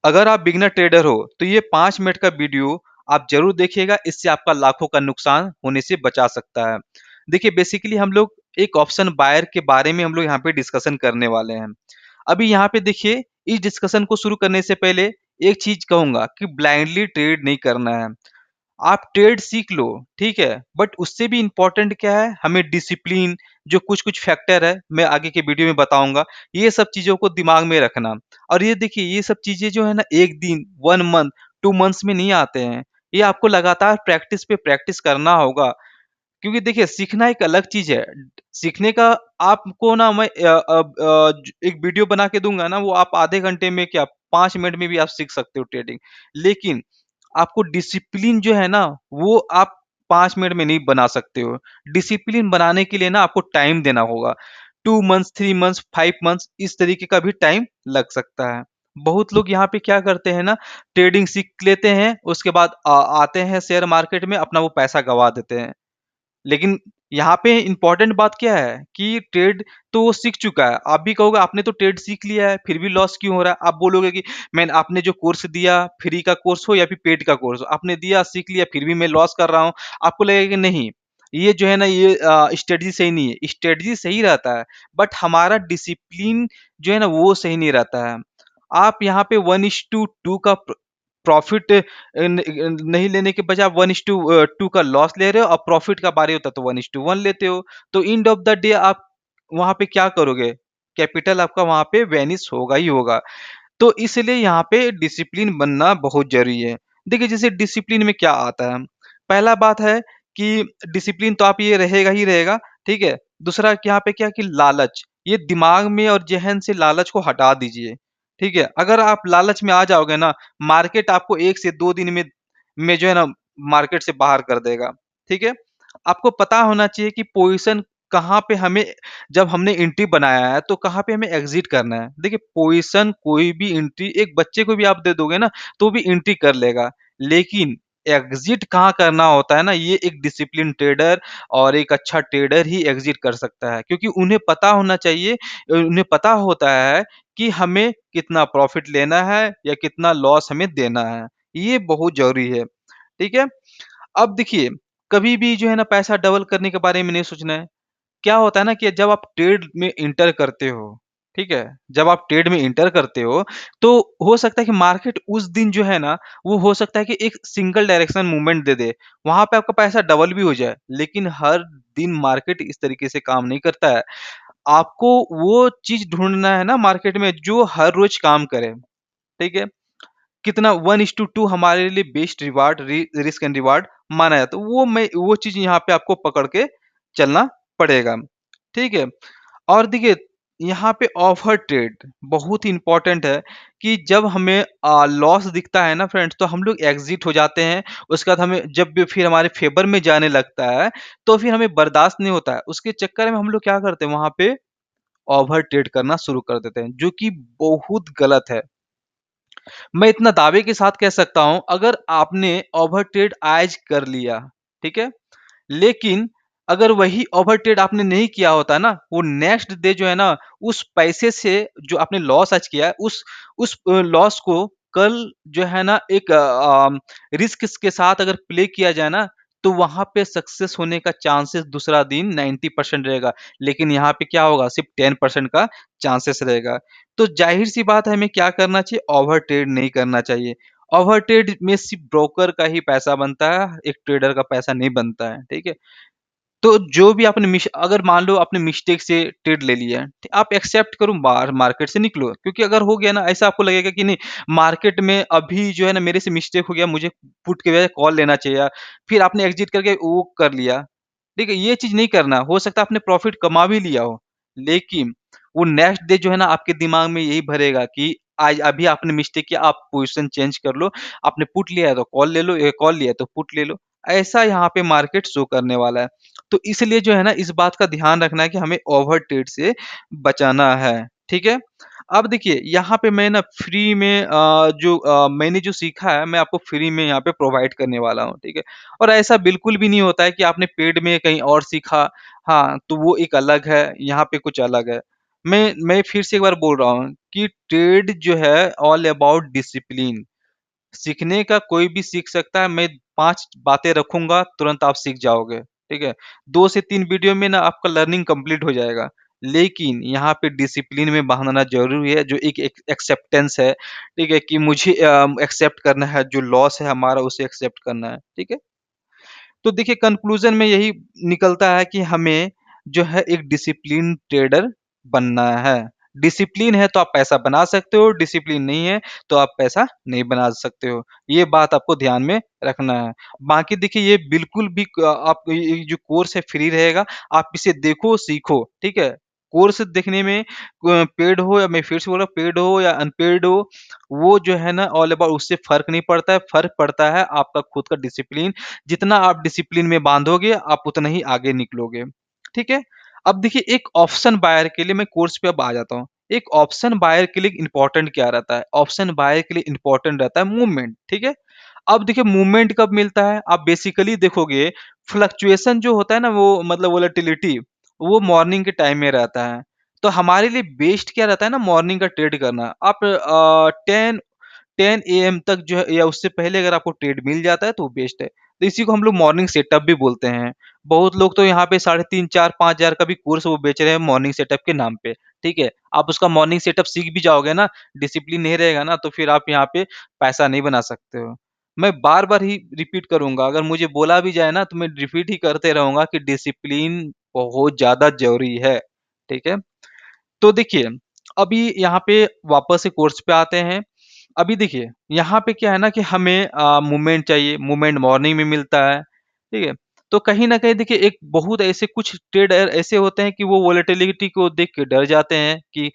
अगर आप beginner trader हो, तो ये 5 मिनट का वीडियो आप ज़रूर देखिएगा, इससे आपका लाखों का नुकसान होने से बचा सकता है। देखिए बेसिकली हम लोग एक ऑप्शन बायर के बारे में हम लोग यहाँ पे डिस्कशन करने वाले हैं। अभी यहाँ पे देखिए, इस डिस्कशन को शुरू करने से पहले एक चीज़ कहूँगा कि ब्लाइंडली ट्रेड नहीं करना है। आप ट्रेड सीख लो, ठीक है? बट उससे भी इम्पोर्टेंट क्या है, हमें डिसिप्लिन जो कुछ-कुछ फैक्टर है, मैं आगे के वीडियो में बताऊँगा, ये सब चीज़ों को दिमाग में रखना। और ये देखिए, ये सब चीज़ें जो है ना 1 दिन, 1 मंथ, 2 मंथ्स में नहीं आते हैं। ये आपको लगातार प्रैक्टिस पे प्रैक्टिस करना होगा। क्योंकि देखिए सीखना एक अलग चीज़ है। सीखने का आपको ना मैं एक वीडियो बना के दूँगा ना, वो आप आधे घंटे में क्या 5 मिनट में भी आप सीख सकते हो ट्रेडिंग। लेकिन आपको डिसिप्लिन जो है ना, वो आप 5 मिनट में नहीं बना सकते हो। डिसिप्लिन बनाने के लिए ना आपको टाइम देना होगा। 2 मंथ्स, 3 मंथ्स, 5 मंथ्स इस तरीके का भी टाइम लग सकता है। बहुत लोग यहाँ पे क्या करते हैं ना, ट्रेडिंग सीख लेते हैं, उसके बाद आते हैं शेयर मार्केट में अपना वो पैसा गँवा देते हैं। लेकिन यहाँ पे इम्पोर्टेंट बात क्या है कि ट्रेड तो वो सीख चुका है। आप भी कहोगे आपने तो ट्रेड सीख लिया है, फिर भी लॉस क्यों हो रहा है? आप बोलोगे कि आपने जो कोर्स दिया, फ्री का कोर्स हो या फिर पेड का कोर्स हो, आपने दिया, सीख लिया, फिर भी मैं लॉस कर रहा हूँ। आपको लगेगा कि नहीं, ये जो है ना ये स्ट्रेटजी सही नहीं है। स्ट्रेटजी सही रहता है, बट हमारा डिसिप्लिन जो है ना वो सही नहीं रहता है। आप यहाँ पे 1:2 का प्रॉफिट नहीं लेने के बजाय 1:2 का लॉस ले रहे हो और प्रॉफिट का बारी होता है तो 1:1 लेते हो। तो एंड ऑफ द डे आप वहाँ पे क्या करोगे? कैपिटल आपका वहाँ पे वैनिश होगा ही होगा। तो इसलिए यहाँ पे डिसिप्लिन बनना बहुत ज़रूरी है। देखिए जैसे डिसिप्लिन में क्या आता है? पहला बात है कि डिसिप्लिन तो आप ये रहेगा ही रहेगा, ठीक है? दूसरा यहाँ पे क्या कि लालच, ये दिमाग में और ज़हन से लालच को हटा दीजिए, ठीक है? अगर आप लालच में आ जाओगे ना, मार्केट आपको 1 से 2 दिन में जो है ना मार्केट से बाहर कर देगा, ठीक है? आपको पता होना चाहिए कि पोज़ीशन कहाँ पे हमें, जब हमने एंट्री बनाया है तो कहाँ पे हमें एग्ज़िट करना है। देखिए पोज़ीशन कोई भी एंट्री एक बच्चे को भी आप दे दोगे ना, तो भी एंट्री कर लेगा। लेकिन एग्ज़िट कहाँ करना होता है ना, ये एक डिसिप्लिन ट्रेडर और एक अच्छा ट्रेडर ही एग्ज़िट कर सकता है। क्योंकि उन्हें पता होना चाहिए, उन्हें पता होता है कि हमें कितना प्रॉफ़िट लेना है या कितना लॉस हमें देना है। ये बहुत ज़रूरी है, ठीक है? अब देखिए, कभी भी जो है ना पैसा डबल करने के बारे में नहीं सोचना है। क्या होता है ना कि जब आप ट्रेड में एंटर करते हो, ठीक है? जब आप ट्रेड में एंटर करते हो, तो हो सकता है कि मार्केट उस दिन जो है ना, वो हो सकता है कि एक सिंगल डायरेक्शन मूवमेंट दे दे। वहाँ पे आपका पैसा डबल भी हो जाए, लेकिन हर दिन मार्केट इस तरीके से काम नहीं करता है। आपको वो चीज़ ढूँढना है ना मार्केट में जो हर रोज़ काम करे, ठीक है? कितना 1:2 हमारे लिए best reward risk and reward माना जाता है। वो चीज़ यहाँ पे आपको पकड़ के चलना पड़ेगा, ठीक है? और देखिए यहाँ पे ओवर ट्रेड बहुत ही इम्पोर्टेंट है कि जब हमें लॉस दिखता है ना फ्रेंड्स, तो हम लोग एग्ज़िट हो जाते हैं। उसके बाद हमें जब भी फिर हमारे फ़ेवर में जाने लगता है, तो फिर हमें बर्दाश्त नहीं होता है। उसके चक्कर में हम लोग क्या करते हैं वहाँ पे ओवर ट्रेड करना शुरू कर देते हैं, जो कि बहुत गलत है। मैं इतना दावे के साथ कह सकता हूँ, अगर आपने ओवरट्रेड आज कर लिया, ठीक है? लेकिन अगर वही ओवरट्रेड आपने नहीं किया होता ना, वो नेक्स्ट डे जो है ना, उस पैसे से जो आपने लॉस आज किया है, उस लॉस को कल जो है ना एक रिस्क के साथ अगर प्ले किया जाए ना, तो वहाँ पे सक्सेस होने का चांसेस दूसरा दिन 90% रहेगा। लेकिन यहाँ पे क्या होगा, सिर्फ़ 10% का चांसेस रहेगा। तो ज़ाहिर-सी बात है हमें क्या करना चाहिए, ओवरट्रेड नहीं करना चाहिए। ओवरट्रेड में सिर्फ़ ब्रोकर का ही पैसा बनता है, एक ट्रेडर का पैसा नहीं बनता है, ठीक है? तो जो भी आपने अगर मान लो आपने मिस्टेक से ट्रेड ले लिया है, आप एक्सेप्ट करो, बाहर मार्केट से निकलो। क्योंकि अगर हो गया ना ऐसा, आपको लगेगा कि नहीं, मार्केट में अभी जो है ना मेरे से मिस्टेक हो गया, मुझे पुट के बजाय कॉल लेना चाहिए। फिर आपने एग्ज़िट करके वो कर लिया। ठीक है? ये चीज़ नहीं करना। हो सकता है आपने प्रॉफ़िट कमा भी लिया हो, लेकिन वो नेक्स्ट डे जो है ना आपके दिमाग में यही भरेगा कि आज अभी आपने मिस्टेक किया, आप पोज़ीशन चेंज कर लो। आपने पुट लिया है तो कॉल ले लो, कॉल लिया है तो पुट ले लो। ऐसा यहाँ पे मार्केट शो करने वाला है। तो इसलिए जो है ना इस बात का ध्यान रखना है कि हमें ओवर ट्रेड से बचाना है, ठीक है? अब देखिए यहाँ पे मैं ना फ्री में मैंने जो सीखा है, मैं आपको फ्री में यहाँ पे प्रोवाइड करने वाला हूँ, ठीक है? और ऐसा बिल्कुल भी नहीं होता है कि आपने पेड में कहीं और सीखा, हाँ, तो वो एक अलग है, यहाँ पे कुछ अलग है। मैं फिर से एक बार बोल रहा हूँ कि ट्रेड जो है ऑल अबाउट डिसिप्लिन। सीखने का कोई भी सीख सकता है, मैं 5 बातें रखूँगा, तुरंत आप सीख जाओगे, ठीक है? 2 से 3 वीडियो में ना आपका लर्निंग कंप्लीट हो जाएगा। लेकिन यहाँ पे डिसिप्लिन में बाँधना ज़रूरी है, जो एक एक्सेप्टेंस है, ठीक है? कि मुझे एक्सेप्ट करना है, जो लॉस है हमारा उसे एक्सेप्ट करना है, ठीक है? तो देखिए कंक्लूज़न में यही निकलता है कि हमें जो है एक डिसिप्लिन ट्रेडर बनना है। डिसिप्लिन है तो आप पैसा बना सकते हो, डिसिप्लिन नहीं है तो आप पैसा नहीं बना सकते हो। ये बात आपको ध्यान में रखना है। बाकी देखिए ये बिल्कुल भी आप ये जो कोर्स है फ्री रहेगा, आप इसे देखो, सीखो, ठीक है? कोर्स देखने में पेड हो या मैं फिर से बोल रहा हूँ पेड हो या अनपेड हो, वो जो है ना ऑल अबाउट उससे फ़र्क नहीं पड़ता है, फ़र्क पड़ता है आपका खुद का डिसिप्लिन। जितना आप डिसिप्लिन में बांधोगे, आप उतना ही आगे निकलोगे, ठीक है? अब देखिए एक ऑप्शन बायर के लिए मैं कोर्स पे अब आ जाता हूँ। एक ऑप्शन बायर के लिए इम्पोर्टेंट क्या रहता है? ऑप्शन बायर के लिए इम्पोर्टेंट रहता है मूवमेंट, ठीक है? अब देखिए मूवमेंट कब मिलता है? आप बेसिकली देखोगे फ्लक्चुएशन जो होता है ना वो मतलब वोलेटिलिटी वो मॉर्निंग के टाइम में रहता है। तो हमारे लिए बेस्ट क्या रहता है ना मॉर्निंग का ट्रेड करना। आप 10 एएम तक जो है या उससे पहले अगर आपको ट्रेड मिल जाता है तो वो बेस्ट है। तो इसी को हम लोग मॉर्निंग सेटअप भी बोलते हैं। बहुत लोग तो यहाँ पे 3.5 4 5,000 का भी कोर्स वो बेच रहे हैं मॉर्निंग सेटअप के नाम पे, ठीक है? आप उसका मॉर्निंग सेटअप सीख भी जाओगे ना, डिसिप्लिन नहीं रहेगा ना तो फिर आप यहाँ पे पैसा नहीं बना सकते हो। मैं बार-बार ही रिपीट करूँगा, अगर मुझे बोला भी जाए ना तो मैं रिपीट ही करते रहूँगा कि डिसिप्लिन बहुत ज़्यादा ज़रूरी है, ठीक है? तो देखिए, अभी यहाँ पे वापस से कोर्स पे आते हैं। अभी देखिए, यहाँ पे क्या है ना कि हमें मूवमेंट चाहिए, मूवमेंट मॉर्निंग में मिलता है, ठीक है? तो कहीं न कहीं देखिए एक बहुत ऐसे कुछ ट्रेडर ऐसे होते हैं कि वो वोलेटिलिटी को देख के डर जाते हैं कि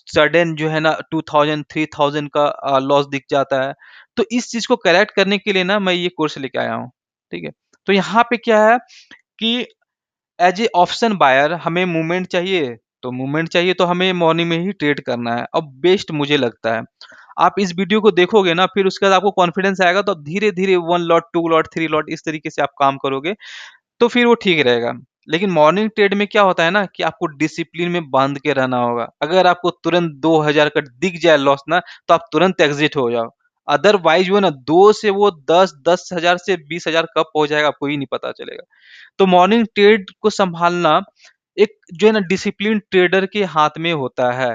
सडन जो है ना 2000 3000 का लॉस दिख जाता है। तो इस चीज़ को करेक्ट करने के लिए ना मैं ये कोर्स लेके आया हूँ, ठीक है? तो यहाँ पे क्या है कि एज़ ए ऑप्शन बायर हमें मूवमेंट चाहिए, तो मूवमेंट चाहिए तो हमें मॉर्निंग में ही ट्रेड करना है। अब बेस्ट मुझे लगता है, आप इस वीडियो को देखोगे ना फिर उसके बाद आपको कॉन्फिडेंस आएगा तो आप धीरे-धीरे 1 लॉट, 2 लॉट, 3 लॉट इस तरीके से आप काम करोगे, तो फिर वो ठीक रहेगा। लेकिन मॉर्निंग ट्रेड में क्या होता है ना कि आपको डिसिप्लिन में बाँध के रहना होगा। अगर आपको तुरंत 2000 का दिख जाए लॉस ना, तो आप तुरंत एग्ज़िट हो जाओ। अदरवाइज़ वो है ना 2 से वो 10, 10,000 से 20,000 कब पहुँच जाएगा आपको ही नहीं पता चलेगा। तो मॉर्निंग ट्रेड को सँभालना एक जो है ना डिसिप्लिन ट्रेडर के हाथ में होता है।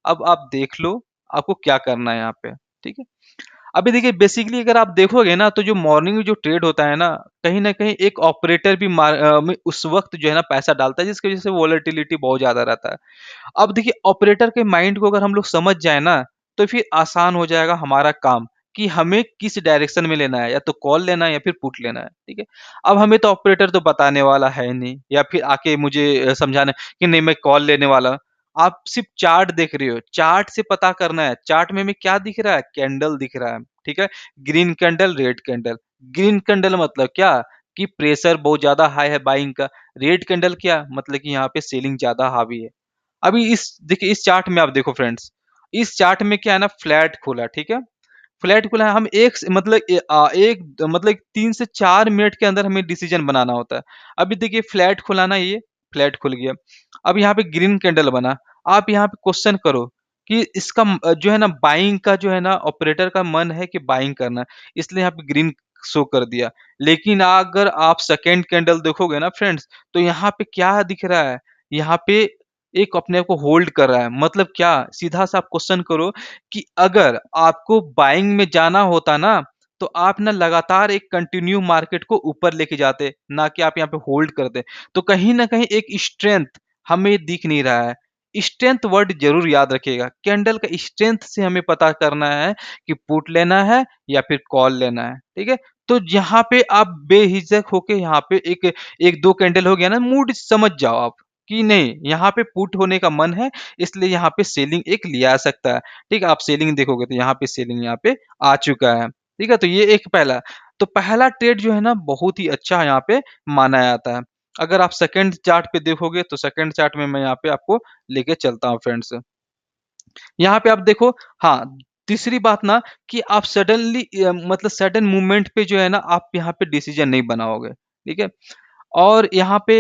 अब आप देख लो, आपको क्या करना है यहाँ पे, ठीक है? अभी देखिए बेसिकली अगर आप देखोगे ना तो जो मॉर्निंग में जो ट्रेड होता है ना, कहीं न कहीं एक ऑपरेटर भी में उस वक़्त जो है ना पैसा डालता है जिसकी वज़ह से वोलेटिलिटी बहुत ज़्यादा रहता है। अब देखिए ऑपरेटर के माइंड को अगर हम लोग समझ जाएँ ना, तो फिर आसान हो जाएगा हमारा काम कि हमें किस डायरेक्शन में लेना है, या तो कॉल लेना है या फिर पुट लेना है, ठीक है? अब हमें तो ऑपरेटर तो बताने वाला है नहीं या फिर आके मुझे समझाना कि नहीं मैं कॉल लेने वाला हूँ। आप सिर्फ़ चार्ट देख रहे हो, चार्ट से पता करना है, चार्ट में हमें क्या दिख रहा है? कैंडल दिख रहा है, ठीक है? Green candle, red candle. Green candle मतलब क्या? कि प्रेशर बहुत ज़्यादा हाई है बाइंग का। रेड कैंडल क्या? मतलब कि यहाँ पे सेलिंग ज़्यादा हावी है। अभी इस देखिए इस चार्ट में आप देखो फ्रेंड्स, इस चार्ट में क्या है ना फ्लैट खुला, ठीक है? फ्लैट खुला है हम एक स मतलब मतलब 3 से 4 मिनट के अंदर हमें डिसीज़न बनाना होता है। अभी देखिए फ्लैट खुला ना ये, फ्लैट खुल गया। अब यहाँ पे ग्रीन कैंडल बना, आप यहाँ पे क्वेश्चन करो कि इसका जो है ना बाइंग का जो है ना ऑपरेटर का मन है कि बाइंग करना है, इसलिए यहाँ पे ग्रीन शो कर दिया। लेकिन अगर आप सेकंड कैंडल देखोगे ना फ्रेंड्स, तो यहाँ पे क्या दिख रहा है? यहाँ पे एक अपने आप को होल्ड कर रहा है। मतलब क्या? सीधा-सा आप क्वेश्चन करो कि अगर आपको बाइंग में जाना होता ना, तो आप ना लगातार एक कंटिन्यू मार्केट को ऊपर लेके जाते, ना कि आप यहाँ पे होल्ड करते। तो कहीं न कहीं एक स्ट्रेंथ हमें दिख नहीं रहा है। स्ट्रेंथ वर्ड ज़रूर याद रखिएगा। कैंडल का स्ट्रेंथ से हमें पता करना है कि पुट लेना है या फिर कॉल लेना है, ठीक है? तो यहाँ पे आप बेझिझक होके यहाँ पे एक 1-2 कैंडल हो गया ना, मूड समझ जाओ आप कि नहीं, यहाँ पे पुट होने का मन है, इसलिए यहाँ पे सेलिंग एक लिया सकता है। ठीक है, आप सेलिंग देखोगे तो यहाँ पे सेलिंग यहाँ पे आ चुका है। ठीक है, तो ये एक पहला। तो पहला ट्रेड जो है ना बहुत ही अच्छा यहाँ पे माना जाता है। अगर आप सेकंड चार्ट पे देखोगे तो सेकंड चार्ट में मैं यहाँ पे आपको लेके चलता हूँ फ्रेंड्स। यहाँ पे आप देखो, हाँ, तीसरी बात ना कि आप सडनली मतलब सडन मूवमेंट पे जो है ना आप यहाँ पे डिसीजन नहीं बनाओगे। ठीक है? और यहाँ पे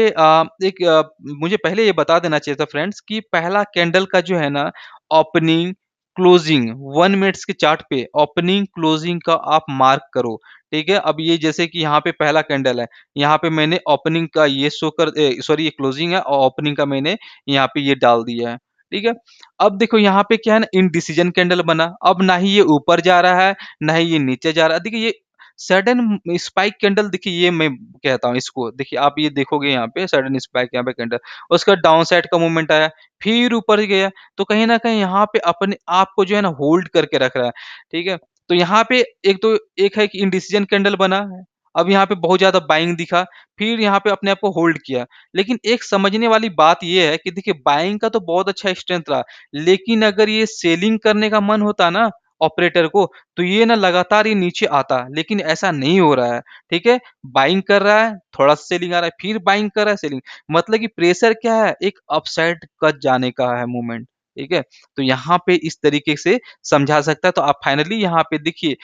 मुझे पहले ये बता देना चाहिए था फ्रेंड्स कि पहला कैंडल का जो है ना ओपनिंग, क्लोजिंग 1 मिनट्स के चार्ट पे ओपनिंग, क्लोजिंग का आप मार्क करो, ठीक है? अब ये जैसे कि यहाँ पे पहला कैंडल है, यहाँ पे मैंने ओपनिंग का ये सॉरी ये क्लोजिंग है और ओपनिंग का मैंने यहाँ पे ये डाल दिया है, ठीक है? अब देखो यहाँ पे क्या है ना इनडिसीजन कैंडल बना, अब ना ही ये ऊपर जा रहा है, ना ही ये नीचे जा रहा है। देखिए ये सडन स्पाइक कैंडल देखिए ये मैं कहता हूँ इसको, देखिए आप ये देखोगे यहाँ पे सडन स्पाइक यहाँ पे कैंडल, उसका डाउन साइड का मूवमेंट आया, फिर ऊपर गया, तो कहीं न कहीं यहाँ पे अपने आप को जो है ना होल्ड करके रख रहा है, ठीक है? तो यहाँ पे एक है कि इंडिसीजन कैंडल बना है, अब यहाँ पे बहुत ज़्यादा बाइंग दिखा, फिर यहाँ पे अपने आप को होल्ड किया। लेकिन एक समझने वाली बात ये है कि देखिए बाइंग का तो बहुत अच्छा स्ट्रेंथ रहा, लेकिन अगर ये सेलिंग करने का मन होता ना ऑपरेटर को, तो ये ना लगातार ये नीचे आता, लेकिन ऐसा नहीं हो रहा है, ठीक है? बाइंग कर रहा है, थोड़ा-सा सेलिंग आ रहा है, फिर बाइंग कर रहा है, सेलिंग मतलब कि प्रेशर क्या है? एक अपसाइड का जाने का है मूवमेंट, ठीक है? तो यहाँ पे इस तरीके से समझा सकता है, तो आप फाइनली यहाँ पे देखिए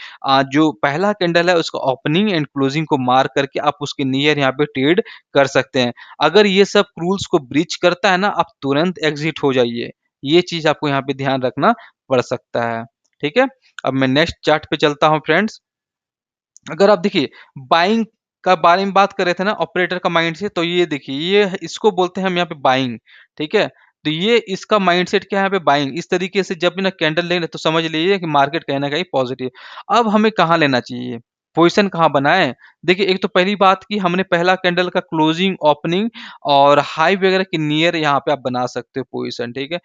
जो पहला कैंडल है उसका ओपनिंग एंड क्लोजिंग को मार्क करके आप उसके नियर यहाँ पे ट्रेड कर सकते हैं। अगर ये सब रूल्स को ब्रीच करता है ना, आप तुरंत एग्ज़िट हो जाइए। ये चीज़ आपको यहाँ पे ध्यान रखना पड़ सकता है, ठीक है? अब मैं नेक्स्ट चार्ट पे चलता हूँ फ्रेंड्स। अगर आप देखिए बाइंग का बारे में बात कर रहे थे ना ऑपरेटर का माइंड से, तो ये देखिए ये इसको बोलते हैं हम यहाँ पे बाइंग, ठीक है? तो ये इसका माइंडसेट क्या है यहाँ पे बाइंग, इस तरीके से जब भी ना कैंडल लें तो समझ लीजिए कि मार्केट कहीं न कहीं पॉजिटिव। अब हमें कहाँ लेना चाहिए? पोज़ीशन कहाँ बनाएँ? देखिए एक तो पहली बात कि हमने पहला कैंडल का क्लोजिंग, ओपनिंग और हाई वगैरह के नियर यहाँ पे आप बना सकते हो पोज़ीशन, ठीक है?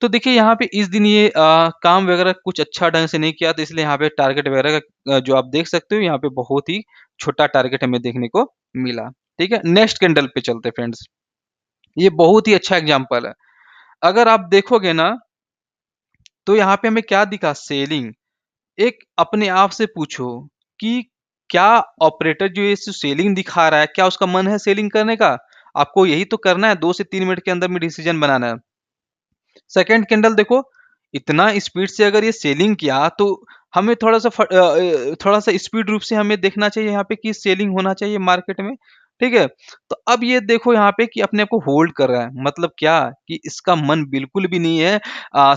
तो देखिए यहाँ पे इस दिन ये काम वगैरह कुछ अच्छा ढंग से नहीं किया, तो इसलिए यहाँ पे टारगेट वगैरह का जो आप देख सकते हो यहाँ पे बहुत ही छोटा टारगेट हमें देखने को मिला। ठीक है? नेक्स्ट कैंडल पे चलते हैं फ्रेंड्स। ये बहुत ही अच्छा एग्ज़ाम्पल है। अगर आप देखोगे ना, तो यहाँ पे हमें क्या दिखा सेलिंग। एक अपने आप से पूछो कि क्या ऑपरेटर जो ये सेलिंग दिखा रहा है, क्या उसका मन है सेलिंग करने का? आपको यही तो करना है, 2 से 3 मिनट के अंदर में डिसीज़न बनाना है। सेकंड कैंडल देखो, इतना स्पीड से अगर ये सेलिंग किया तो हमें थोड़ा-सा स्पीड रूप से हमें देखना चाहिए यहाँ पे कि सेलिंग होना चाहिए मार्केट में, ठीक है? तो अब ये देखो यहाँ पे कि अपने आप को होल्ड कर रहा है, मतलब क्या? कि इसका मन बिल्कुल भी नहीं है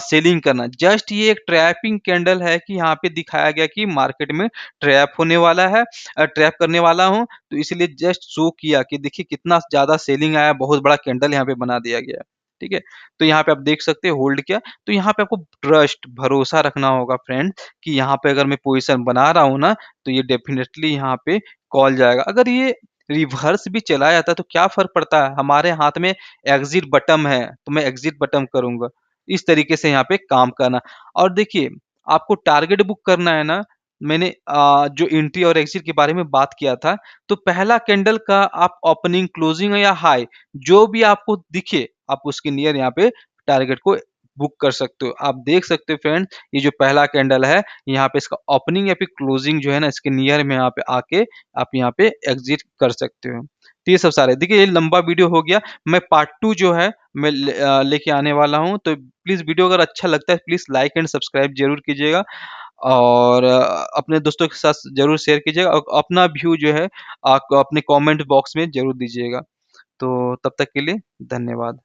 सेलिंग करना। जस्ट ये एक ट्रैपिंग कैंडल है कि यहाँ पे दिखाया गया कि मार्केट में ट्रैप होने वाला है ट्रैप करने वाला हूँ, तो इसलिए जस्ट शो किया कि देखिए कितना ज़्यादा सेलिंग आया, बहुत बड़ा कैंडल यहाँ पे बना दिया गया है, ठीक है? तो यहाँ पे आप देख सकते हैं होल्ड किया, तो यहाँ पे आपको ट्रस्ट, भरोसा रखना होगा फ्रेंड कि यहाँ पे अगर मैं पोज़ीशन बना रहा हूँ ना, तो ये डेफ़िनेटली यहाँ पे कॉल जाएगा। अगर ये रिवर्स भी चला जाता है तो क्या फ़र्क पड़ता है? हमारे हाथ में एग्ज़िट बटन है, तो मैं एग्ज़िट बटन करूँगा। इस तरीके से यहाँ पे काम करना और देखिए, आपको टारगेट बुक करना है ना, मैंने जो एंट्री और एग्ज़िट के बारे में बात किया था, तो पहला कैंडल का आप ओपनिंग, क्लोजिंग या हाई जो भी आपको दिखे, आप उसके नियर यहाँ पे टारगेट को बुक कर सकते हो। आप देख सकते हो फ्रेंड्स, ये जो पहला कैंडल है, यहाँ पे इसका ओपनिंग या फिर क्लोजिंग जो है ना, इसके नियर में यहाँ पे आके आप यहाँ पे एग्ज़िट कर सकते हो। तो ये सब सारे देखिए ये लंबा वीडियो हो गया, मैं पार्ट 2 जो है मैं लेके आने वाला हूँ, तो प्लीज़ वीडियो अगर अच्छा लगता है प्लीज़ लाइक एंड सब्सक्राइब ज़रूर कीजिएगा और अपने दोस्तों के साथ ज़रूर शेयर कीजिएगा और अपना व्यू जो है आप अपने कमेंट बॉक्स में ज़रूर दीजिएगा। तो तब तक के लिए धन्यवाद।